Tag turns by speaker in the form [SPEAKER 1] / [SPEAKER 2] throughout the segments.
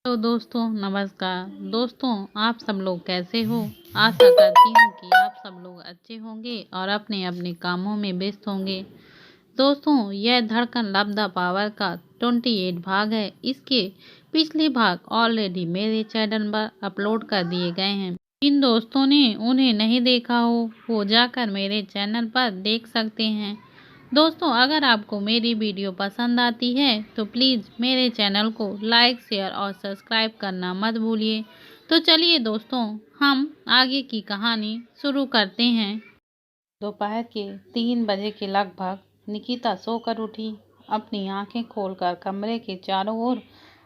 [SPEAKER 1] तो दोस्तों नमस्कार। दोस्तों आप सब लोग कैसे हो। आशा करती हूँ कि आप सब लोग अच्छे होंगे और अपने अपने कामों में व्यस्त होंगे। दोस्तों यह धड़कन लव द पावर का 28 भाग है। इसके पिछले भाग ऑलरेडी मेरे चैनल पर अपलोड कर दिए गए हैं। जिन दोस्तों ने उन्हें नहीं देखा हो वो जाकर मेरे चैनल पर देख सकते हैं। दोस्तों अगर आपको मेरी वीडियो पसंद आती है तो प्लीज़ मेरे चैनल को लाइक शेयर और सब्सक्राइब करना मत भूलिए। तो चलिए दोस्तों हम आगे की कहानी शुरू करते हैं। दोपहर के 3 बजे के लगभग निकिता सोकर उठी। अपनी आंखें खोलकर कमरे के चारों ओर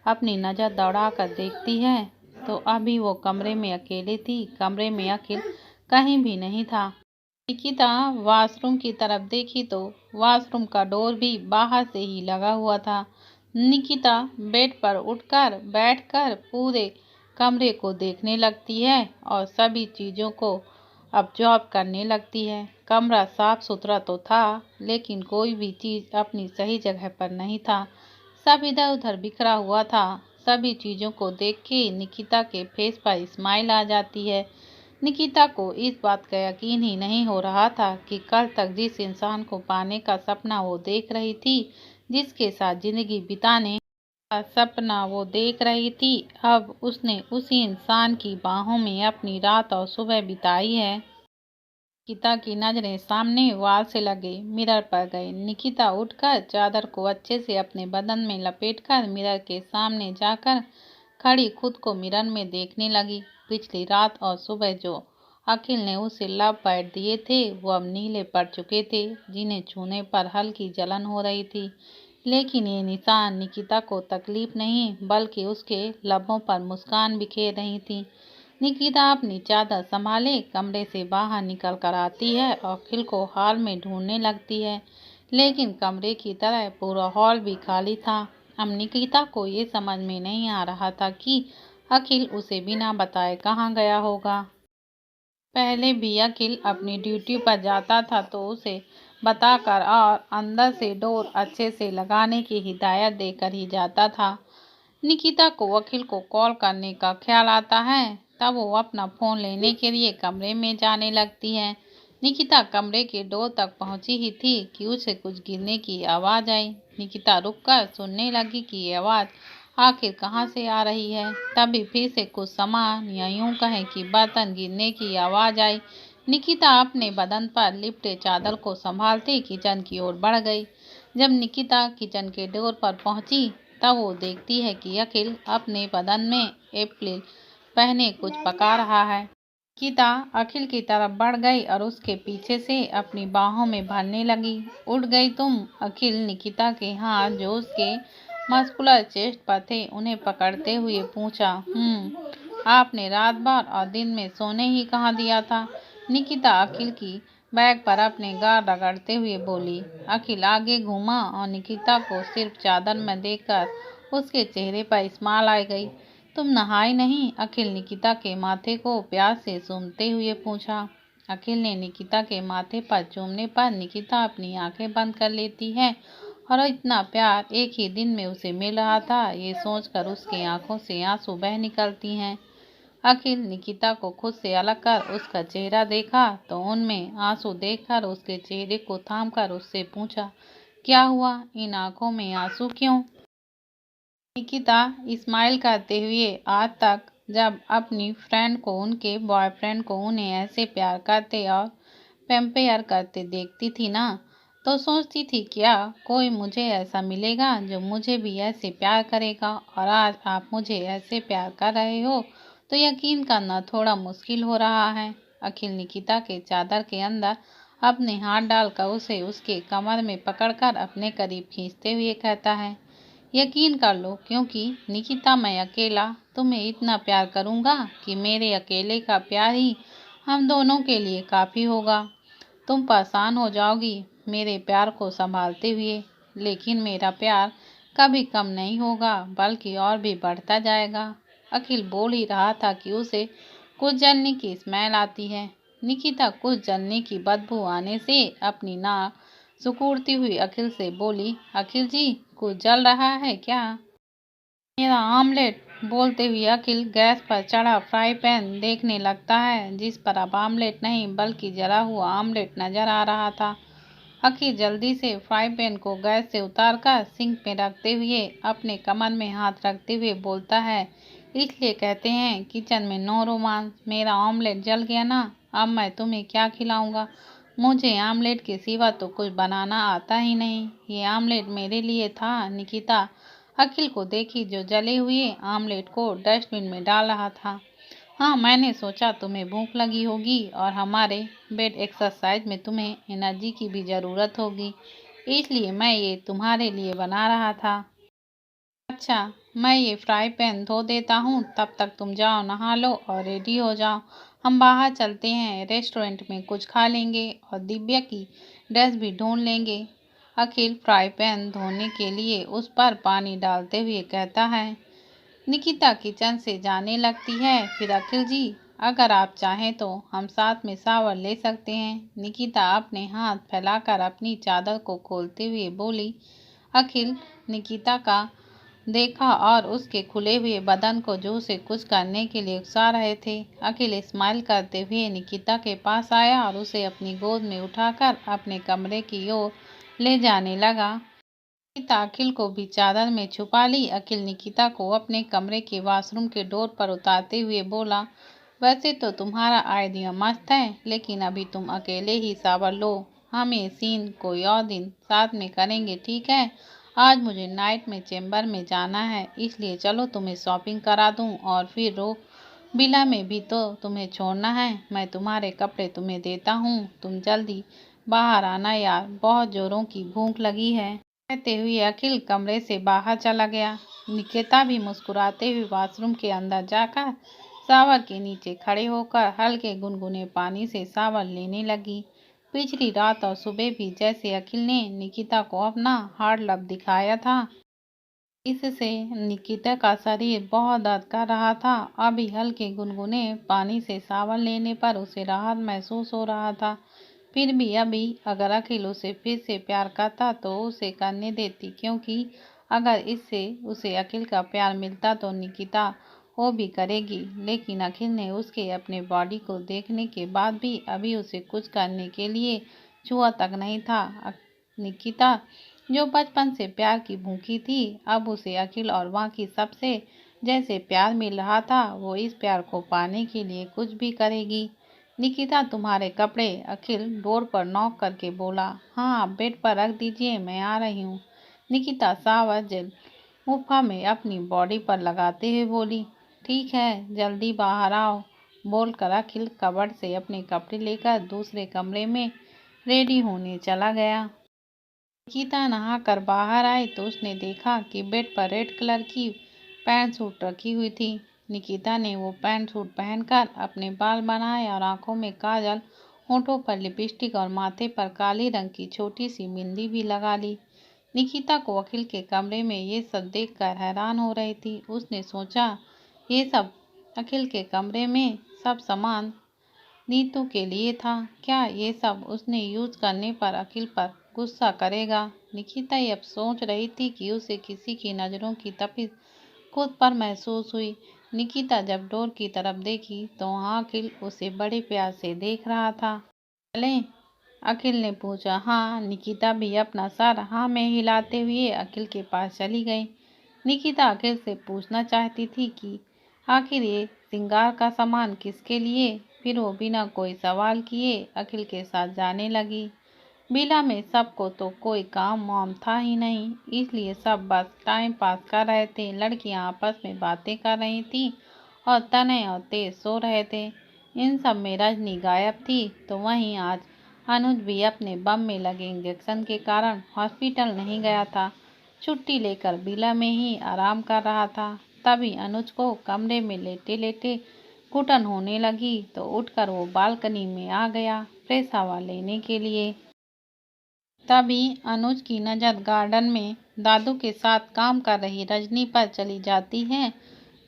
[SPEAKER 1] अपनी नज़र दौड़ाकर देखती है तो अभी वो कमरे में अकेली थी। कमरे में अखिल कहीं भी नहीं था। निकिता वॉशरूम की तरफ देखी तो वॉशरूम का डोर भी बाहर से ही लगा हुआ था। निकिता बेड पर उठकर बैठकर पूरे कमरे को देखने लगती है और सभी चीज़ों को ऑब्जर्व करने लगती है। कमरा साफ सुथरा तो था लेकिन कोई भी चीज़ अपनी सही जगह पर नहीं था। सब इधर उधर बिखरा हुआ था। सभी चीज़ों को देख के निकिता के फेस पर स्माइल आ जाती है। निकिता को इस बात का यकीन ही नहीं हो रहा था कि कल तक जिस इंसान को पाने का सपना वो देख रही थी, जिसके साथ जिंदगी बिताने का सपना वो देख रही थी, अब उसने उसी इंसान की बाहों में अपनी रात और सुबह बिताई है। निकिता की नजरें सामने वॉल से लगे मिरर पर गई। निकिता उठकर चादर को अच्छे से अपने बदन में लपेटकर मिरर के सामने जाकर खड़ी खुद को मिरर में देखने लगी। पिछली रात और सुबह जो अखिल ने उसे लव बाइट दिए थे वो अब नीले पड़ चुके थे, जिन्हें छूने पर हल्की जलन हो रही थी। लेकिन ये निशान निकिता को तकलीफ नहीं बल्कि उसके लबों पर मुस्कान बिखेर रही थी। निकिता अपनी चादर संभाले कमरे से बाहर निकल कर आती है और अखिल को हॉल में ढूंढने लगती है, लेकिन कमरे की तरह पूरा हॉल भी खाली था। अब निकिता को ये समझ में नहीं आ रहा था कि अखिल उसे बिना बताए कहाँ गया होगा। पहले भी अखिल अपनी ड्यूटी पर जाता था तो उसे बताकर और अंदर से डोर अच्छे से लगाने की हिदायत देकर ही जाता था। निकिता को अखिल को कॉल करने का ख्याल आता है तब वो अपना फ़ोन लेने के लिए कमरे में जाने लगती है। निकिता कमरे के डोर तक पहुंची ही थी कि उसे कुछ गिरने की आवाज़ आई। निकिता रुककर सुनने लगी कि ये आवाज़ आखिर कहाँ से आ रही है। तभी फिर से कुछ सामान या यूं कहें कि बर्तन गिरने की आवाज़ आई। निकिता अपने बदन पर लिपटे चादर को संभालते किचन की ओर बढ़ गई। जब निकिता किचन के डोर पर पहुंची तब वो देखती है कि अखिल अपने बदन में एप्रिल पहने कुछ पका रहा है। निकिता अखिल की तरफ बढ़ गई और उसके पीछे से अपनी बाहों में भरने लगी। उठ गई तुम। अखिल निकिता के हाथ जो उसके मस्कुलर चेस्ट पर थे उन्हें पकड़ते हुए पूछा। आपने रात भर और दिन में सोने ही कहाँ दिया था। निकिता अखिल की बैग पर अपने गाल रगड़ते हुए बोली। अखिल आगे घूमा और निकिता को सिर्फ चादर में देखकर उसके चेहरे पर स्माइल आ गई। तुम नहाई नहीं। अखिल निकिता के माथे को प्यार से चूमते हुए पूछा। अखिल ने निकिता के माथे पर चूमने पर निकिता अपनी आंखें बंद कर लेती है और इतना प्यार एक ही दिन में उसे मिल रहा था ये सोचकर उसकी आंखों से आंसू बह निकलती हैं। अखिल निकिता को खुद से अलग कर उसका चेहरा देखा तो उनमें आंसू देखकर उसके चेहरे को थामकर उससे पूछा, क्या हुआ, इन आंखों में आंसू क्यों। निकिता स्माइल करते हुए आज तक जब अपनी फ्रेंड को उनके बॉयफ्रेंड को उन्हें ऐसे प्यार करते और पैम्पेयर करते देखती थी ना तो सोचती थी क्या कोई मुझे ऐसा मिलेगा जो मुझे भी ऐसे प्यार करेगा, और आज आप मुझे ऐसे प्यार कर रहे हो तो यकीन करना थोड़ा मुश्किल हो रहा है। अखिल निकिता के चादर के अंदर अपने हाथ डालकर उसे उसके कमर में पकड़कर अपने करीब खींचते हुए कहता है, यकीन कर लो क्योंकि निकिता मैं अकेला तुम्हें इतना प्यार करूँगा कि मेरे अकेले का प्यार ही हम दोनों के लिए काफ़ी होगा। तुम परेशान हो जाओगी मेरे प्यार को संभालते हुए, लेकिन मेरा प्यार कभी कम नहीं होगा बल्कि और भी बढ़ता जाएगा। अखिल बोल ही रहा था कि उसे कुछ जलने की स्मेल आती है। निकिता कुछ जलने की बदबू आने से अपनी नाक सुकुड़ती हुई अखिल से बोली, अखिल जी कुछ जल रहा है क्या। मेरा ऑमलेट बोलते हुए अखिल गैस पर चढ़ा फ्राई पैन देखने लगता है, जिस पर अब आमलेट नहीं बल्कि जला हुआ आमलेट नजर आ रहा था। अखिल जल्दी से फ्राई पैन को गैस से उतारकर सिंक में रखते हुए अपने कमर में हाथ रखते हुए बोलता है, इसलिए कहते हैं किचन में नो रोमांस। मेरा ऑमलेट जल गया ना, अब मैं तुम्हें क्या खिलाऊंगा। मुझे आमलेट के सिवा तो कुछ बनाना आता ही नहीं। ये आमलेट मेरे लिए था। निकिता अखिल को देखी जो जले हुए आमलेट को डस्टबिन में डाल रहा था। हाँ, मैंने सोचा तुम्हें भूख लगी होगी और हमारे बेड एक्सरसाइज में तुम्हें एनर्जी की भी ज़रूरत होगी, इसलिए मैं ये तुम्हारे लिए बना रहा था। अच्छा, मैं ये फ्राई पैन धो देता हूँ, तब तक तुम जाओ नहा लो और रेडी हो जाओ। हम बाहर चलते हैं, रेस्टोरेंट में कुछ खा लेंगे और दिव्या की ड्रेस भी ढूंढ लेंगे। अखिल फ्राई पैन धोने के लिए उस पर पानी डालते हुए कहता है। निकिता किचन से जाने लगती है। फिर अखिल जी, अगर आप चाहें तो हम साथ में शावर ले सकते हैं। निकिता अपने हाथ फैलाकर अपनी चादर को खोलते हुए बोली। अखिल निकिता का देखा और उसके खुले हुए बदन को जो से कुछ करने के लिए उकसा रहे थे। अखिल स्माइल करते हुए निकिता के पास आया और उसे अपनी गोद में उठाकर अपने कमरे की ओर ले जाने लगा। निकिता अखिल को भी चादर में छुपा ली। अखिल निकिता को अपने कमरे के वॉशरूम के डोर पर उतारते हुए बोला, वैसे तो तुम्हारा आइडिया मस्त है, लेकिन अभी तुम अकेले ही शावर लो। हम ये सीन कोई और दिन साथ में करेंगे, ठीक है? आज मुझे नाइट में चेम्बर में जाना है, इसलिए चलो तुम्हें शॉपिंग करा दूं और फिर रो बिला में भी तो तुम्हें छोड़ना है। मैं तुम्हारे कपड़े तुम्हें देता हूँ, तुम जल्दी बाहर आना यार, बहुत जोरों की भूख लगी है। कहते हुए अखिल कमरे से बाहर चला गया। निकिता भी मुस्कुराते हुए वॉशरूम के अंदर जाकर शावर के नीचे खड़े होकर हल्के गुनगुने पानी से शावर लेने लगी। पिछली रात और सुबह भी जैसे अखिल ने निकिता को अपना हार्ड लव दिखाया था, इससे निकिता का शरीर बहुत दर्द कर रहा था। अभी हल्के गुनगुने पानी से शावर लेने पर उसे राहत महसूस हो रहा था। फिर भी अभी अगर अखिल उसे फिर से प्यार करता तो उसे करने देती, क्योंकि अगर इससे उसे अखिल का प्यार मिलता तो निकिता वो भी करेगी। लेकिन अखिल ने उसके अपने बॉडी को देखने के बाद भी अभी उसे कुछ करने के लिए छुआ तक नहीं था। निकिता जो बचपन से प्यार की भूखी थी, अब उसे अखिल और बाकी सबसे जैसे प्यार मिल रहा था, वो इस प्यार को पाने के लिए कुछ भी करेगी। निकिता तुम्हारे कपड़े, अखिल डोर पर नॉक करके बोला। हाँ, आप बेड पर रख दीजिए, मैं आ रही हूँ। निकिता शावर जेल मुफ्फा में अपनी बॉडी पर लगाते हुए बोली। ठीक है, जल्दी बाहर आओ, बोलकर अखिल कबर्ड से अपने कपड़े लेकर दूसरे कमरे में रेडी होने चला गया। निकिता नहाकर बाहर आई तो उसने देखा कि बेड पर रेड कलर की पैंट सूट रखी हुई थी। निकिता ने वो पैंट सूट पहनकर अपने बाल बनाए और आंखों में काजल, होठों पर लिपस्टिक और माथे पर काली रंग की छोटी सी बिंदी भी लगा ली। निकिता को अखिल के कमरे में ये सब देखकर हैरान हो रही थी। उसने सोचा, ये सब अखिल के कमरे में सब सामान नीतू के लिए था। क्या ये सब उसने यूज करने पर अखिल पर गुस्सा करेगा? निकिता अब सोच रही थी कि उसे किसी की नज़रों की तपिश खुद पर महसूस हुई। निकिता जब डोर की तरफ देखी तो वहाँ अखिल उसे बड़े प्यार से देख रहा था। चलें? अखिल ने पूछा। हाँ। निकिता भी अपना सर हाँ में हिलाते हुए अखिल के पास चली गई। निकिता अखिल से पूछना चाहती थी कि आखिर ये श्रृंगार का सामान किसके लिए। फिर वो बिना कोई सवाल किए अखिल के साथ जाने लगी। विला में सबको तो कोई काम वाम था ही नहीं, इसलिए सब बस टाइम पास कर रहे थे। लड़कियां आपस में बातें कर रही थीं और तनय और तेज सो रहे थे। इन सब में रजनी गायब थी। तो वहीं आज अनुज भी अपने बम में लगे इंजेक्शन के कारण हॉस्पिटल नहीं गया था। छुट्टी लेकर विला में ही आराम कर रहा था। तभी अनुज को कमरे में लेटे लेटे घुटन होने लगी तो उठकर वो बालकनी में आ गया फ्रेश हवा लेने के लिए। तभी अनुज की नज़र गार्डन में दादू के साथ काम कर रही रजनी पर चली जाती है,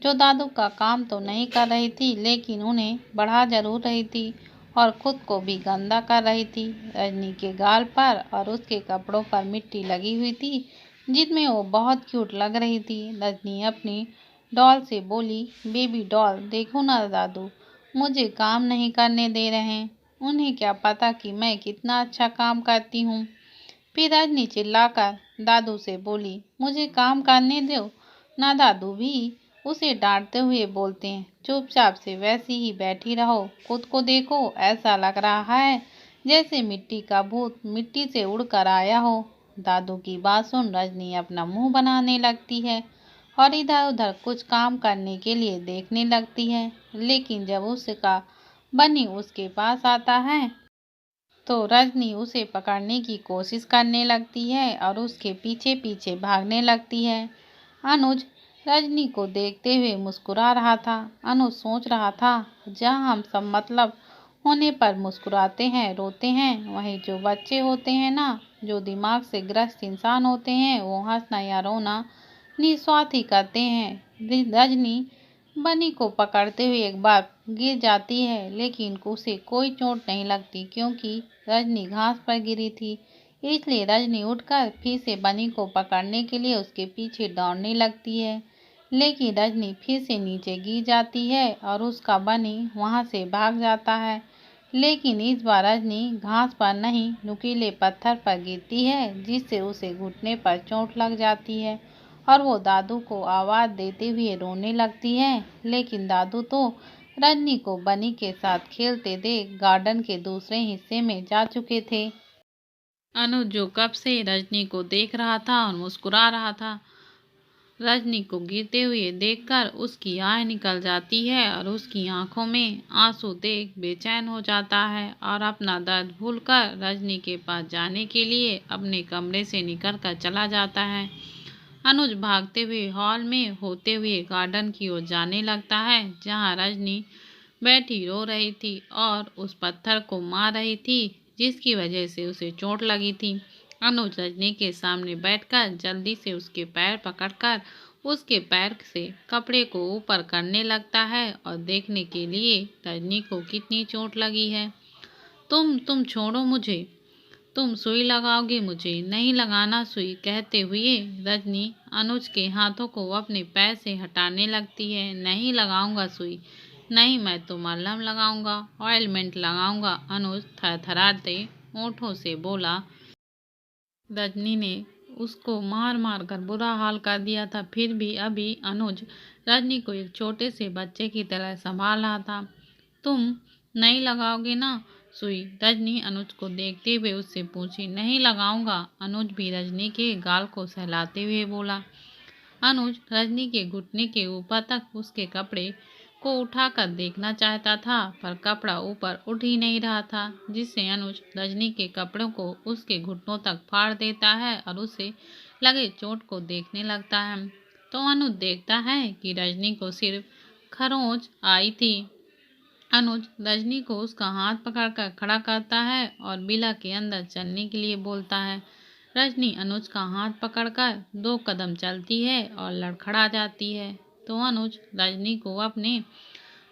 [SPEAKER 1] जो दादू का काम तो नहीं कर रही थी लेकिन उन्हें बढ़ा जरूर रही थी और खुद को भी गंदा कर रही थी। रजनी के गाल पर और उसके कपड़ों पर मिट्टी लगी हुई थी, जिनमें वो बहुत क्यूट लग रही थी। रजनी अपनी डॉल से बोली, बेबी डॉल देखो ना दादू मुझे काम नहीं करने दे रहे, उन्हें क्या पता कि मैं कितना अच्छा काम करती हूँ। फिर रजनी चिल्लाकर दादू से बोली, मुझे काम करने दो ना। दादू भी उसे डांटते हुए बोलते हैं, चुपचाप से वैसी ही बैठी रहो, खुद को देखो, ऐसा लग रहा है जैसे मिट्टी का भूत मिट्टी से उड़कर आया हो। दादू की बात सुन रजनी अपना मुंह बनाने लगती है और इधर उधर कुछ काम करने के लिए देखने लगती है, लेकिन जब उसका बनी उसके पास आता है तो रजनी उसे पकड़ने की कोशिश करने लगती है और उसके पीछे पीछे भागने लगती है। अनुज रजनी को देखते हुए मुस्कुरा रहा था। अनुज सोच रहा था, जहाँ हम सब मतलब होने पर मुस्कुराते हैं, रोते हैं, वहीं जो बच्चे होते हैं ना, जो दिमाग से ग्रस्त इंसान होते हैं, वो हंसना या रोना निस्वार्थ ही करते हैं। रजनी बनी को पकड़ते हुए एक बार गिर जाती है, लेकिन उसे कोई चोट नहीं लगती क्योंकि रजनी घास पर गिरी थी। इसलिए रजनी उठकर फिर से बनी को पकड़ने के लिए उसके पीछे दौड़ने लगती है, लेकिन रजनी फिर से नीचे गिर जाती है और उसका बनी वहां से भाग जाता है। लेकिन इस बार रजनी घास पर नहीं, नुकीले पत्थर पर गिरती है, जिससे उसे घुटने पर चोट लग जाती है और वो दादू को आवाज देते हुए रोने लगती है। लेकिन दादू तो रजनी को बनी के साथ खेलते देख गार्डन के दूसरे हिस्से में जा चुके थे। अनुज जो कब से रजनी को देख रहा था और मुस्कुरा रहा था, रजनी को गिरते हुए देखकर उसकी आह निकल जाती है और उसकी आंखों में आंसू देख बेचैन हो जाता है और अपना दर्द भूलकर रजनी के पास जाने के लिए अपने कमरे से निकलकर चला जाता है। अनुज भागते हुए हॉल में होते हुए गार्डन की ओर जाने लगता है, जहां रजनी बैठी रो रही थी और उस पत्थर को मार रही थी जिसकी वजह से उसे चोट लगी थी। अनुज रजनी के सामने बैठकर जल्दी से उसके पैर पकड़कर उसके पैर से कपड़े को ऊपर करने लगता है और देखने के लिए रजनी को कितनी चोट लगी है। तुम छोड़ो मुझे, तुम सुई लगाओगे, मुझे नहीं लगाना सुई, कहते हुए रजनी अनुज के हाथों को अपने पैर से हटाने लगती है। नहीं लगाऊंगा सुई, नहीं, मैं तो मलहम लगाऊंगा, ऑयलमेंट लगाऊंगा, अनुज थरथराते होठों से बोला। रजनी ने उसको मार मार कर बुरा हाल कर दिया था, फिर भी अभी अनुज रजनी को एक छोटे से बच्चे की तरह संभाल रहा था। तुम नहीं लगाओगे ना सुई, रजनी अनुज को देखते हुए उससे पूछी। नहीं लगाऊंगा, अनुज भी रजनी के गाल को सहलाते हुए बोला। अनुज रजनी के घुटने के ऊपर तक उसके कपड़े को उठाकर देखना चाहता था, पर कपड़ा ऊपर उठ ही नहीं रहा था, जिससे अनुज रजनी के कपड़ों को उसके घुटनों तक फाड़ देता है और उसे लगे चोट को देखने लगता है। तो अनुज देखता है कि रजनी को सिर्फ खरोंच आई थी। अनुज रजनी को उसका हाथ पकड़कर खड़ा करता है और बिला के अंदर चलने के लिए बोलता है। रजनी अनुज का हाथ पकड़कर 2 कदम चलती है और लड़खड़ा जाती है। तो अनुज रजनी को अपने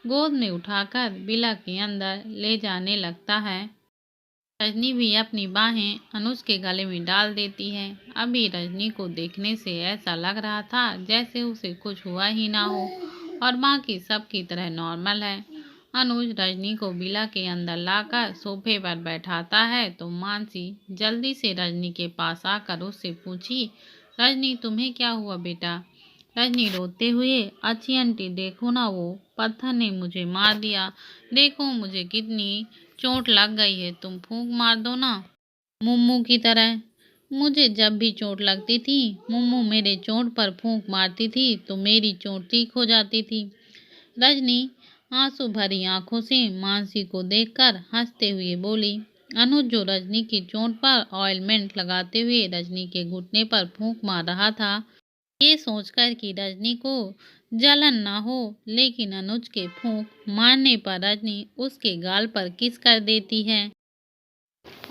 [SPEAKER 1] गोद में उठाकर बिला के अंदर ले जाने लगता है। रजनी भी अपनी बाहें अनुज के गले में डाल देती है। अभी रजनी को देखने से ऐसा लग रहा था जैसे उसे कुछ हुआ ही ना हो और बाकी सब की तरह नॉर्मल है। अनुज रजनी को बिला के अंदर लाकर सोफे पर बैठाता है तो मानसी जल्दी से रजनी के पास आकर उससे पूछी, रजनी तुम्हें क्या हुआ बेटा? रजनी रोते हुए, अच्छी आंटी देखो ना, वो पत्थर ने मुझे मार दिया, देखो मुझे कितनी चोट लग गई है, तुम फूंक मार दो ना मुम्मू की तरह। मुझे जब भी चोट लगती थी मुम्मू मेरे चोट पर फूंक मारती थी तो मेरी चोट ठीक हो जाती थी। रजनी आंसू भरी आंखों से मानसी को देखकर हंसते हुए बोली। अनुज जो रजनी की चोट पर ऑयलमेंट लगाते हुए रजनी के घुटने पर फूंक मार रहा था, ये सोचकर कि रजनी को जलन ना हो, लेकिन अनुज के फूंक मारने पर रजनी उसके गाल पर किस कर देती है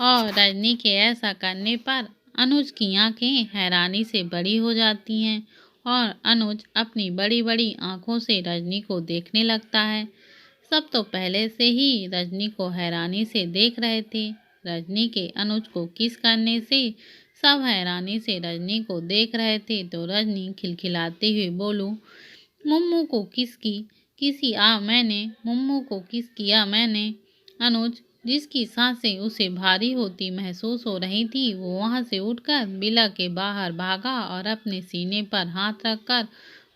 [SPEAKER 1] और रजनी के ऐसा करने पर अनुज की आंखें हैरानी से बड़ी हो जाती हैं और अनुज अपनी बड़ी बड़ी आंखों से रजनी को देखने लगता है। सब तो पहले से ही रजनी को हैरानी से देख रहे थे। रजनी के अनुज को किस करने से सब हैरानी से रजनी को देख रहे थे तो रजनी खिलखिलाते हुए बोलूं, मुम्मू को मुम्मू को किस किया मैंने। अनुज, जिसकी सांसें उसे भारी होती महसूस हो रही थी, वो वहां से उठकर बिला के बाहर भागा और अपने सीने पर हाथ रखकर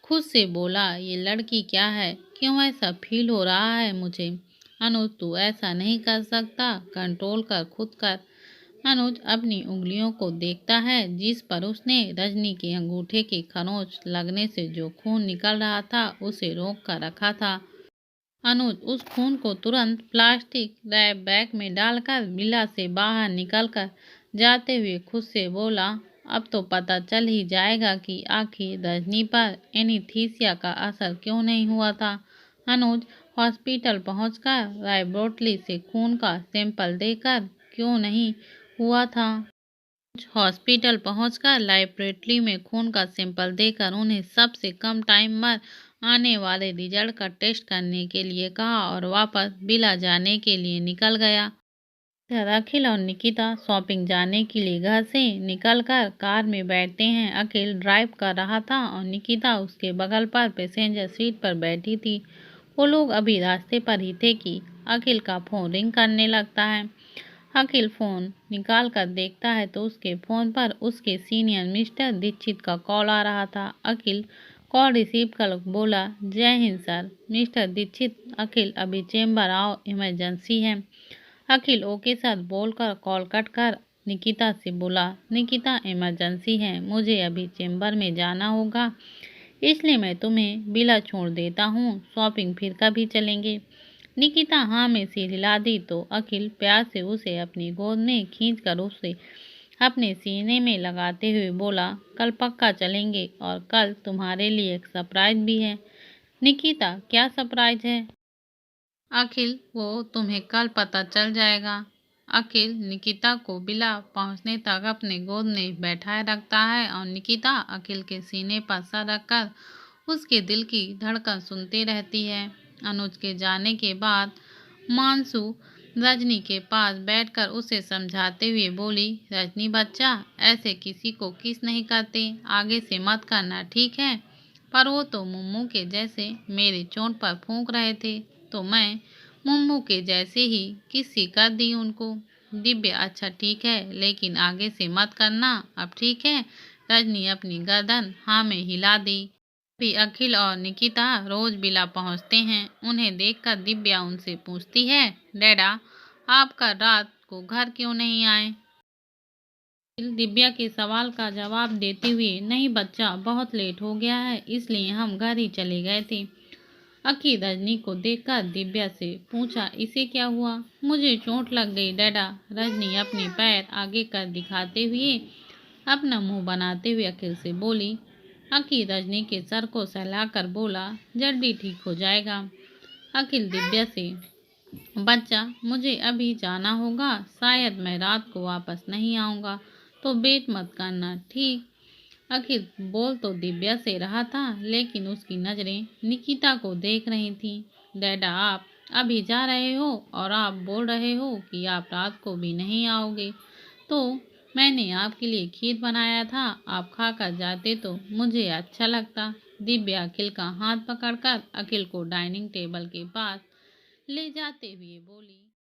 [SPEAKER 1] खुद से बोला, ये लड़की क्या है, क्यों ऐसा फील हो रहा है मुझे। अनुज, तू ऐसा नहीं कर सकता, कंट्रोल कर, खुद कर। अनुज अपनी उंगलियों को देखता है जिस पर उसने रजनी के अंगूठे की खरोंच लगने से जो खून निकल रहा था उसे रोक कर रखा था। अनुज उस खून को तुरंत प्लास्टिक रैप बैग में डालकर बिला से बाहर निकलकर जाते हुए खुद से बोला, अब तो पता चल ही जाएगा कि आखिर रजनी पर एनीस्थीसिया का असर क्यों नहीं हुआ था। अनुज हॉस्पिटल पहुंचकर लेबोरेटरी से खून का सैंपल देकर क्यों नहीं हुआ था। हॉस्पिटल पहुंचकर लेबोरेटरी में खून का सैंपल देकर उन्हें सबसे कम टाइम में आने वाले रिजल्ट का टेस्ट करने के लिए कहा और वापस बिला जाने के लिए निकल गया। इधर अखिल और निकिता शॉपिंग जाने के लिए घर से निकलकर कार में बैठते हैं। अखिल ड्राइव कर रहा था और निकिता उसके बगल पर पैसेंजर सीट पर बैठी थी। वो लोग अभी रास्ते पर ही थे कि अखिल का फोन रिंग करने लगता है। अखिल फोन निकाल कर देखता है तो उसके फोन पर उसके सीनियर मिस्टर दीक्षित का कॉल आ रहा था। अखिल कॉल रिसीव कर बोला, जय हिंद सर। मिस्टर दीक्षित, अखिल अभी चेंबर आओ, इमरजेंसी है। अखिल ओके सर बोलकर कॉल कट कर निकिता से बोला, निकिता इमरजेंसी है, मुझे अभी चेंबर में जाना होगा, इसलिए मैं तुम्हें बिला छोड़ देता हूँ, शॉपिंग फिर कभी चलेंगे। निकिता हाँ में सिर हिला दी तो अखिल प्यार से उसे अपनी गोद में खींचकर उसे अपने सीने में लगाते हुए बोला, कल पक्का चलेंगे और कल तुम्हारे लिए एक सरप्राइज भी है। निकिता, क्या सरप्राइज है। अखिल, वो तुम्हें कल पता चल जाएगा। अखिल निकिता को बिला पहुंचने तक अपने गोद में बैठाए रखता है और निकिता अखिल के सीने पर सर रखकर उसके दिल की धड़कन सुनती रहती है। अनुज के जाने के बाद मानसू रजनी के पास बैठकर उसे समझाते हुए बोली, रजनी बच्चा, ऐसे किसी को किस नहीं करते, आगे से मत करना, ठीक है। पर वो तो मुम्मू के जैसे मेरी चोट पर फूंक रहे थे तो मैं मुम्मू के जैसे ही किसी कर दी उनको। दिव्या, अच्छा ठीक है, लेकिन आगे से मत करना, अब ठीक है। रजनी अपनी गर्दन हाँ में हिला दी। भी अखिल और निकिता रोज बिला पहुंचते हैं। उन्हें देखकर दिव्या उनसे पूछती है, डैडा, आप कल रात को घर क्यों नहीं आए। दिव्या के सवाल का जवाब देते हुए, नहीं बच्चा, बहुत लेट हो गया है, इसलिए हम घर ही चले गए थे। अखिल रजनी को देखकर दिव्या से पूछा, इसे क्या हुआ। मुझे चोट लग गई डैडा। रजनी अपने पैर आगे कर दिखाते हुए अपना मुंह बनाते हुए अखिल से बोली। अखिल रजनी के सर को सहलाकर बोला, जल्दी ठीक हो जाएगा। अखिल दिव्या से, बच्चा, मुझे अभी जाना होगा, शायद मैं रात को वापस नहीं आऊँगा, तो वेट मत करना, ठीक। अखिल बोल तो दिव्या से रहा था लेकिन उसकी नजरें निकिता को देख रही थी। डैडा, आप अभी जा रहे हो और आप बोल रहे हो कि आप रात को भी नहीं आओगे, तो मैंने आपके लिए खीर बनाया था, आप खाकर जाते तो मुझे अच्छा लगता। दिव्या अखिल का हाथ पकड़कर अखिल को डाइनिंग टेबल के पास ले जाते हुए बोली।